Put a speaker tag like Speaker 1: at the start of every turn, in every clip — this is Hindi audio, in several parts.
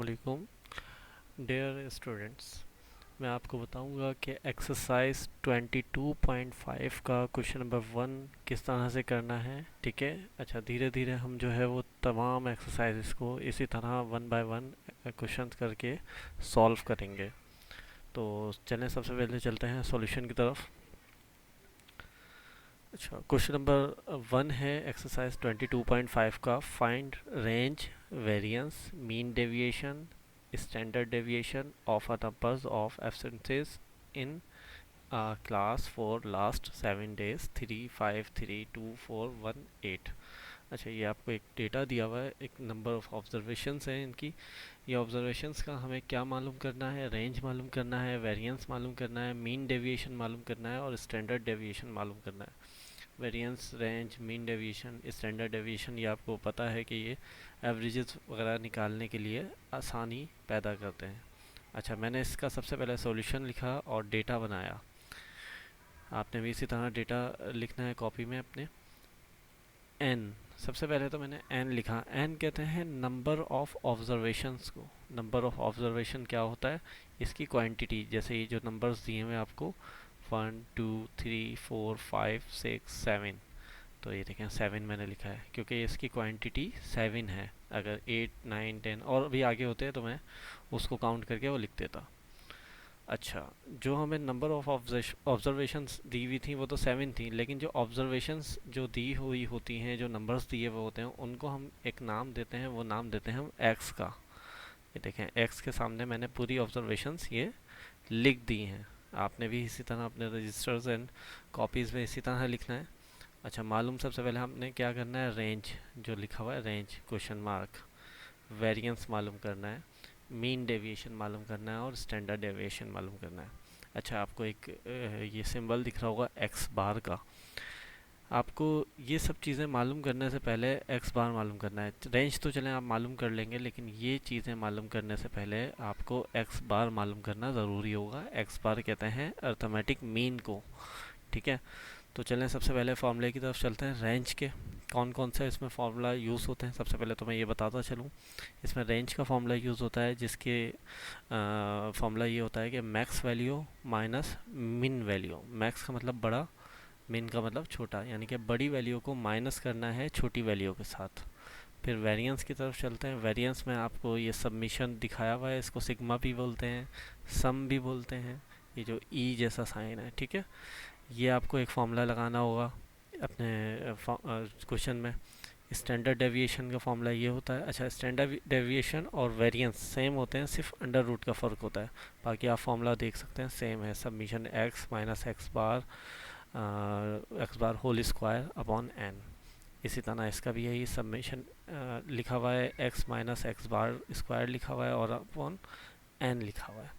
Speaker 1: वालेकुम डियर स्टूडेंट्स। मैं आपको बताऊंगा कि एक्सरसाइज 22.5 का क्वेश्चन नंबर 1 किस तरह से करना है। ठीक है, अच्छा धीरे धीरे हम जो है वो तमाम एक्सरसाइज को इसी तरह वन बाय वन क्वेश्चन करके सॉल्व करेंगे। तो चलें सबसे पहले चलते हैं सॉल्यूशन की तरफ। अच्छा, क्वेश्चन नंबर 1 है एक्सरसाइज 22.5 का। Find range, variance, mean deviation, standard deviation of a numbers of absences in a class for last 7 days 3 5 3 2 4 1 8। अच्छा, ये आपको एक डेटा दिया हुआ है, एक नंबर ऑफ ऑब्जर्वेशंस हैं इनकी। ये ऑब्जर्वेशंस का हमें क्या मालूम करना है, रेंज मालूम करना है, वेरिएंस मालूम करना है, मीन डेविएशन मालूम करना है और स्टैंडर्ड डेविएशन मालूम करना है। Variance, range, mean deviation, standard deviation, ये आपको पता है कि ये एवरेजेस वगैरह निकालने के लिए आसानी पैदा करते हैं। अच्छा, मैंने इसका सबसे पहले सॉल्यूशन लिखा और डेटा बनाया। आपने भी इसी तरह डेटा लिखना है कॉपी में अपने। एन, सबसे पहले तो मैंने एन लिखा। एन कहते हैं नंबर ऑफ ऑब्जर्वेशंस को। नंबर ऑफ ऑब्जर्वेशन क्या होता है, इसकी क्वांटिटी। जैसे ये जो नंबर्स दिए हुए आपको 1 2 3 4 5 6 7, तो ये देखें 7 मैंने लिखा है क्योंकि इसकी क्वांटिटी 7 है। अगर 8 9 10 और भी आगे होते तो मैं उसको काउंट करके वो लिख देता। अच्छा, जो हमें नंबर ऑफ ऑब्जर्वेशंस दी हुई थी वो तो 7 थी, लेकिन जो ऑब्जर्वेशंस जो दी हुई होती हैं, जो नंबर्स दिए हुए होते हैं, उनको हम एक नाम देते हैं। वो नाम देते हैं हम एक्स का। ये देखें, एक्स के सामने मैंने पूरी ऑब्जर्वेशंस ये लिख दी हैं। आपने भी इसी तरह अपने रजिस्टर्स एंड कॉपीज़ में इसी तरह लिखना है। अच्छा, मालूम सबसे पहले हमने क्या करना है, रेंज जो लिखा हुआ है, रेंज क्वेश्चन मार्क। वेरिएंस मालूम करना है, मीन डेविएशन मालूम करना है और स्टैंडर्ड डेविएशन मालूम करना है। अच्छा, आपको एक ये सिंबल दिख रहा होगा एक्स बार का। आपको ये सब चीज़ें मालूम करने से पहले एक्स बार मालूम करना है। रेंज तो चलें आप मालूम कर लेंगे, लेकिन ये चीज़ें मालूम करने से पहले आपको एक्स बार मालूम करना ज़रूरी होगा। एक्स बार कहते हैं अर्थमेटिक मीन को। ठीक है, तो चलें सबसे पहले फार्मूले की तरफ चलते हैं। रेंज के कौन कौन से इसमें फार्मूला यूज़ होते हैं, सबसे पहले तो मैं ये बताता चलूँ। इसमें रेंज का फार्मूला यूज़ होता है, जिसके फार्मूला ये होता है कि मैक्स वैल्यू माइनस मिन वैल्यू। मैक्स का मतलब बड़ा, मिन का मतलब छोटा, यानी कि बड़ी वैल्यू को माइनस करना है छोटी वैल्यू के साथ। फिर वेरिएंस की तरफ चलते हैं। वेरिएंस में आपको ये सबमिशन दिखाया हुआ है, इसको सिग्मा भी बोलते हैं, सम भी बोलते हैं। ये जो ई जैसा साइन है, ठीक है, ये आपको एक फॉर्मूला लगाना होगा अपने क्वेश्चन में। स्टैंडर्ड डेविएशन का फॉर्मूला ये होता है। अच्छा, स्टैंडर्ड डेविएशन और वेरिएंस सेम होते हैं, सिर्फ अंडर रूट का फ़र्क होता है। बाकी आप फॉर्मूला देख सकते हैं सेम है। Summation x minus x bar whole square upon N. इसी तरह इसका भी यही सबमिशन लिखा हुआ है, x minus x bar square लिखा हुआ है और अपॉन एन लिखा हुआ है।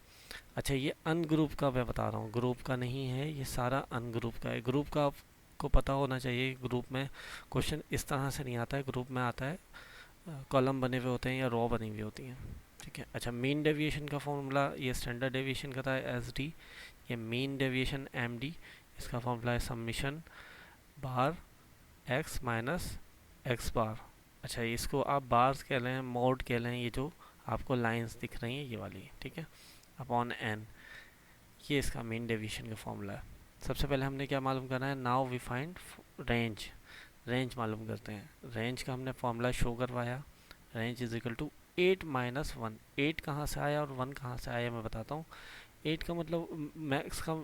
Speaker 1: अच्छा, ये अनग्रुप का मैं बता रहा हूँ, ग्रुप का नहीं है, ये सारा अनग्रुप का है। ग्रुप का आपको पता होना चाहिए, ग्रुप में क्वेश्चन इस तरह से नहीं आता है। ग्रुप में आता है कॉलम बने हुए होते हैं या रो बनी हुई होती हैं। ठीक है, अच्छा, मीन डेविएशन का फॉर्मूला ये स्टैंडर्ड डेविएशन का था एस डी, ये मीन डेविएशन एम डी। इसका फॉर्मूला है सबमिशन बार एक्स माइनस एक्स बार। अच्छा, इसको आप बार्स कह लें, मोड कह लें, ये जो आपको लाइंस दिख रही हैं ये वाली, ठीक है, अपॉन एन। ये इसका मीन डेविएशन का फॉर्मूला है। सबसे पहले हमने क्या मालूम करना है, now we find range. Range मालूम करते हैं। रेंज का हमने फॉर्मूला शो करवाया। Range is equal to 8 minus 1। 8 कहाँ से आया और 1 कहाँ से आया मैं बताता हूँ। 8 का मतलब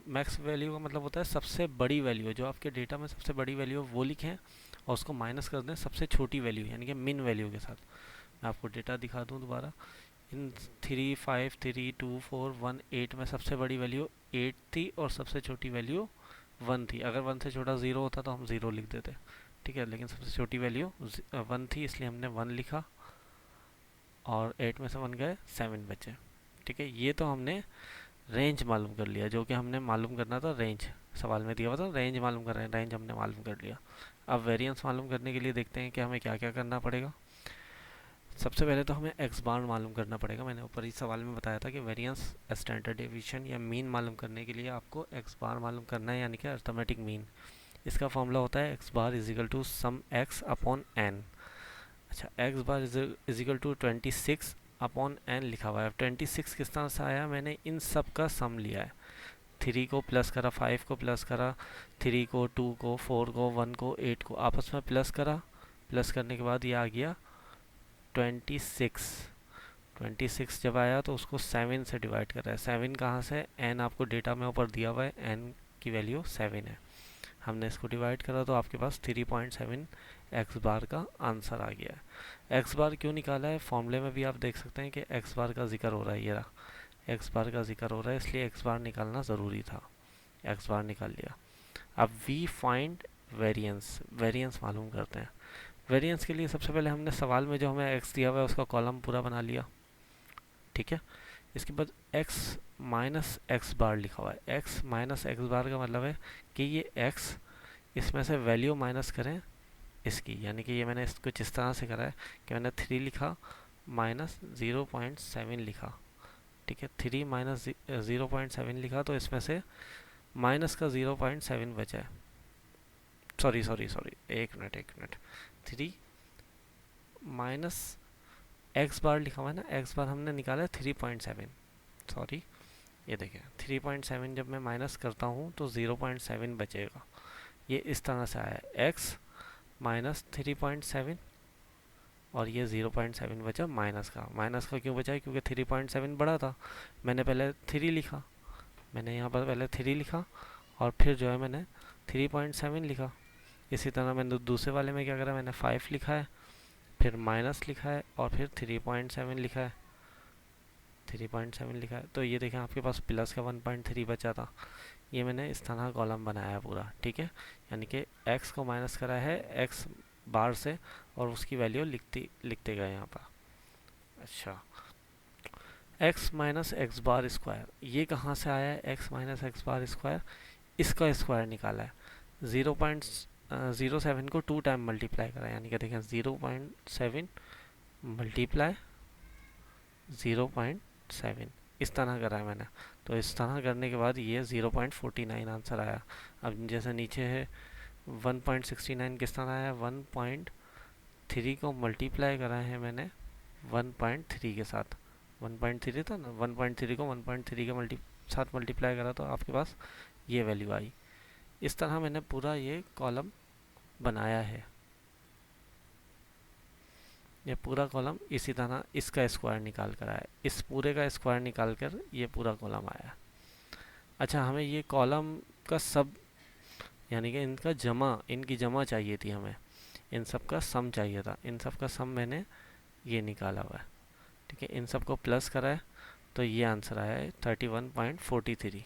Speaker 1: मैक्स वैल्यू का मतलब होता है सबसे बड़ी वैल्यू, जो आपके डेटा में सबसे बड़ी वैल्यू वो लिखें और उसको माइनस कर दें सबसे छोटी वैल्यू यानी कि मिन वैल्यू के साथ। मैं आपको डेटा दिखा दूँ दोबारा। इन 3 5 3 2 4 1 8 में सबसे बड़ी वैल्यू 8 थी और सबसे छोटी वैल्यू 1 थी। अगर 1 से छोटा 0 होता तो हम 0 लिख देते, ठीक है, लेकिन सबसे छोटी वैल्यू 1 थी, इसलिए हमने 1 लिखा और 8 में से 1 गए, 7 बचे। ठीक है, ये तो हमने रेंज मालूम कर लिया, जो कि हमने मालूम करना था। रेंज सवाल में दिया हुआ था, रेंज मालूम कर रहे हैं, रेंज हमने मालूम कर लिया। अब वेरिएंस मालूम करने के लिए देखते हैं कि हमें क्या क्या करना पड़ेगा। सबसे पहले तो हमें एक्स बार मालूम करना पड़ेगा। मैंने ऊपर ही सवाल में बताया था कि वेरिएंस, स्टैंडर्ड डेविएशन या मीन मालूम करने के लिए आपको एक्स बार मालूम करना है, यानी कि अर्थमेटिक मीन। इसका फॉर्मूला होता है x bar is equal to sum x upon n. अच्छा, x bar is equal to 26 upon n लिखा हुआ है। 26 किस तरह से आया, मैंने इन सब का सम लिया है। 3 को प्लस करा, 5 को प्लस करा, 3 को, 2 को, 4 को, 1 को, 8 को आपस में प्लस करा। प्लस करने के बाद ये आ गया 26। 26 जब आया तो उसको 7 से डिवाइड कर रहा है। 7 कहाँ से, एन आपको डेटा में ऊपर दिया हुआ है, एन की वैल्यू 7 है। हमने इसको डिवाइड करा तो आपके पास 3.7 एक्स बार का आंसर आ गया है। एक्स बार क्यों निकाला है, फॉर्मूले में भी आप देख सकते हैं कि एक्स बार का जिक्र हो रहा है। ये रहा एक्स बार का जिक्र हो रहा है, इसलिए एक्स बार निकालना ज़रूरी था। एक्स बार निकाल लिया। अब वी फाइंड वेरिएंस, वेरिएंस मालूम करते हैं। वेरिएंस के लिए सबसे पहले हमने सवाल में जो हमें एक्स दिया हुआ है उसका कॉलम पूरा बना लिया, ठीक है। इसके बाद x माइनस एक्स बार लिखा हुआ है। x माइनस एक्स बार का मतलब है कि ये x, इसमें से वैल्यू माइनस करें इसकी, यानी कि ये मैंने इसको इस तरह से करा है कि मैंने 3 लिखा माइनस 0.7 लिखा, ठीक है। 3 माइनस 0.7 लिखा तो इसमें से माइनस का 0.7 बचा है। सॉरी सॉरी सॉरी, एक मिनट। 3 माइनस एक्स बार लिखा हुआ है ना, एक्स बार हमने निकाला है 3.7, सॉरी ये देखिए 3.7 जब मैं माइनस करता हूँ तो 0.7 बचेगा। ये इस तरह से आया है, x माइनस 3.7 और ये 0.7 बचा माइनस का। माइनस का क्यों बचा है, क्योंकि 3.7 बड़ा था। मैंने पहले 3 लिखा, मैंने यहाँ पर पहले 3 लिखा और फिर जो है मैंने 3.7 लिखा। इसी तरह मैंने दूसरे वाले में क्या करा, मैंने 5 लिखा है, फिर माइनस लिखा है और फिर 3.7 लिखा है, 3.7 लिखा है। तो ये देखें आपके पास प्लस का 1.3 बचा था। ये मैंने इस तरह कॉलम बनाया है पूरा, ठीक है। यानी कि x को माइनस करा है x बार से और उसकी वैल्यू लिखते गए यहाँ पर। अच्छा, x minus x bar square, ये कहाँ से आया है, x minus x bar square, इसका स्क्वायर निकाला है। 0.07 को 2 टाइम मल्टीप्लाई करा, यानी कि देखें 0.7 मल्टीप्लाई 0.7 इस तरह करा है मैंने। तो इस तरह करने के बाद ये 0.49 आंसर आया। अब जैसे नीचे है 1.69 किस तरह आया, 1.3 को मल्टीप्लाई करा है मैंने 1.3 के साथ। 1.3 था ना, 1.3 को 1.3 के साथ मल्टीप्लाई करा तो आपके पास ये वैल्यू आई। इस तरह मैंने पूरा ये कॉलम बनाया है। ये पूरा कॉलम इसी तरह इसका स्क्वायर निकाल कर आया, इस पूरे का स्क्वायर निकाल कर ये पूरा कॉलम आया। अच्छा, हमें ये कॉलम का सब, यानी कि इनका जमा, इनकी जमा चाहिए थी हमें, इन सब का सम चाहिए था। इन सब का सम मैंने ये निकाला हुआ है, ठीक है। इन सब को प्लस करा है तो ये आंसर आया है 31.43।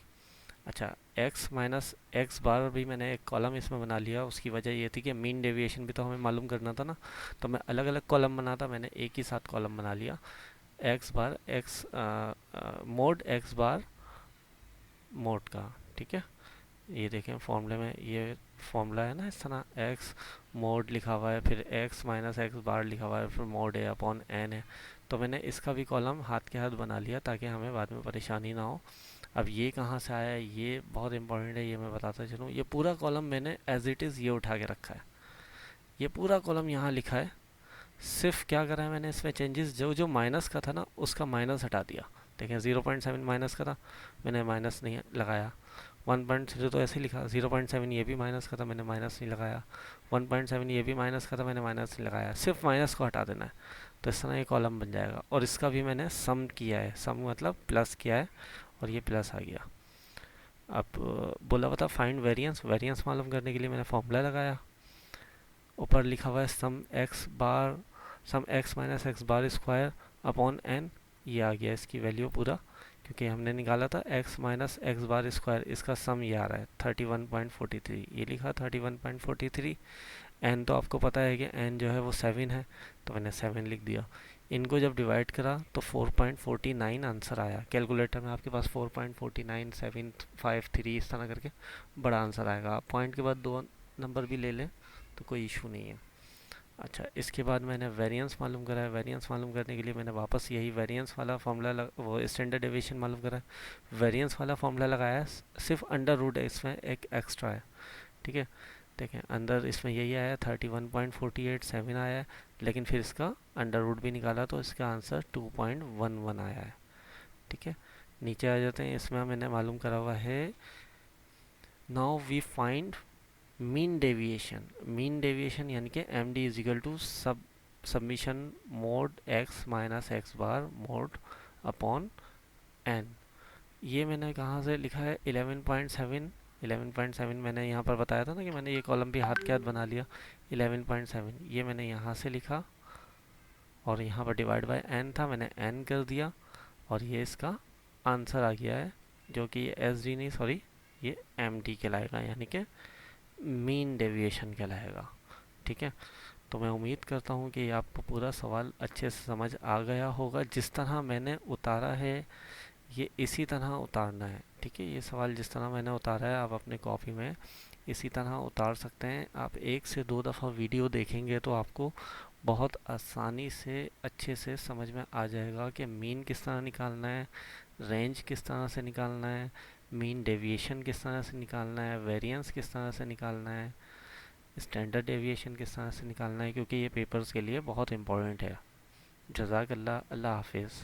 Speaker 1: अच्छा, x माइनस एक्स बार भी मैंने एक कॉलम इसमें बना लिया। उसकी वजह ये थी कि मीन डेविएशन भी तो हमें मालूम करना था ना, तो मैं अलग अलग कॉलम बनाता, मैंने एक ही साथ कॉलम बना लिया। एक्स बार x mode x bar mode का, ठीक है। ये देखें फॉर्मूले में ये फॉर्मूला है ना, इस तरह एक्स मोड लिखा हुआ है, फिर एक्स माइनस एक्स बार लिखा हुआ है, फिर मोड है अपॉन एन है। तो मैंने इसका भी कॉलम हाथ के हाथ बना लिया ताकि हमें बाद में परेशानी ना हो। अब ये कहाँ से आया है, ये बहुत इंपॉर्टेंट है, ये मैं बताता चलूँ। ये पूरा कॉलम मैंने एज इट इज़ ये उठा के रखा है, ये पूरा कॉलम यहाँ लिखा है। सिर्फ क्या करा है मैंने इसमें चेंजेस, जो जो माइनस का था ना उसका माइनस हटा दिया। देखें 0.7 माइनस का था, मैंने माइनस नहीं लगाया। 1.0 तो ऐसे ही लिखा, 0.7 ये भी माइनस का था, मैंने माइनस नहीं लगाया। 1.7 ये भी माइनस का था, मैंने माइनस नहीं लगाया। सिर्फ माइनस को हटा देना है, तो इस तरह ये कॉलम बन जाएगा। और इसका भी मैंने सम किया है, सम मतलब प्लस किया है और ये प्लस आ गया। अब बोला हुआ था फाइंड वेरिएंस, वेरिएंस मालूम करने के लिए मैंने फॉर्मूला लगाया। ऊपर लिखा हुआ है सम x minus x bar square upon N, ये आ गया इसकी वैल्यू पूरा, क्योंकि हमने निकाला था x minus x bar square, इसका सम ये आ रहा है 31.43। ये लिखा 31.43। n तो आपको पता है कि n जो है वो 7 है, तो मैंने 7 लिख दिया। इनको जब डिवाइड करा तो 4.49 आंसर आया। कैलकुलेटर में आपके पास 4.49 753 इस तरह करके बड़ा आंसर आएगा। आप पॉइंट के बाद 2 नंबर भी ले लें तो कोई इशू नहीं है। अच्छा, इसके बाद मैंने वेरिएंस मालूम करा है। वेरिएंस मालूम करने के लिए मैंने वापस यही वेरिएंस वाला फॉर्मूला वो स्टैंडर्ड डेविएशन मालूम करा है। वेरिएंस वाला फॉर्मूला लगाया है, सिर्फ अंडर रूट है, इसमें एक एक्स्ट्रा है, ठीक है। देखें अंदर इसमें यही आया 31.487 आया है, लेकिन फिर इसका अंडर रूट भी निकाला तो इसका आंसर 2.11 आया है। ठीक है, नीचे आ जाते हैं। इसमें मैंने मालूम करा हुआ है now we find mean deviation. Mean deviation यानी कि M D is equal to summation mod x minus x bar mod upon N. ये मैंने कहाँ से लिखा है 11.7। 11.7 मैंने यहाँ पर बताया था ना कि मैंने ये कॉलम भी हाथ के हाथ बना लिया। 11.7 ये मैंने यहाँ से लिखा और यहाँ पर डिवाइड बाय एन था, मैंने एन कर दिया और ये इसका आंसर आ गया है, जो कि एस डी नहीं सॉरी ये एम डी कहलाएगा, यानी कि मीन डेविएशन कहलाएगा। ठीक है, तो मैं उम्मीद करता हूँ कि आपको पूरा सवाल अच्छे से समझ आ गया होगा। जिस तरह मैंने उतारा है ये इसी तरह उतारना है। ठीक है, ये सवाल जिस तरह मैंने उतारा है आप अपने कॉपी में इसी तरह उतार सकते हैं। आप 1 से 2 दफ़ा वीडियो देखेंगे तो आपको बहुत आसानी से अच्छे से समझ में आ जाएगा कि मीन किस तरह निकालना है, रेंज किस तरह से निकालना है, मीन डेविएशन किस तरह से निकालना है, वेरिएंस किस तरह से निकालना है, स्टैंडर्ड डेविएशन किस तरह से निकालना है, क्योंकि ये पेपर्स के लिए बहुत इंपॉर्टेंट है। जज़ाकल्लाह, अल्लाह हाफिज़।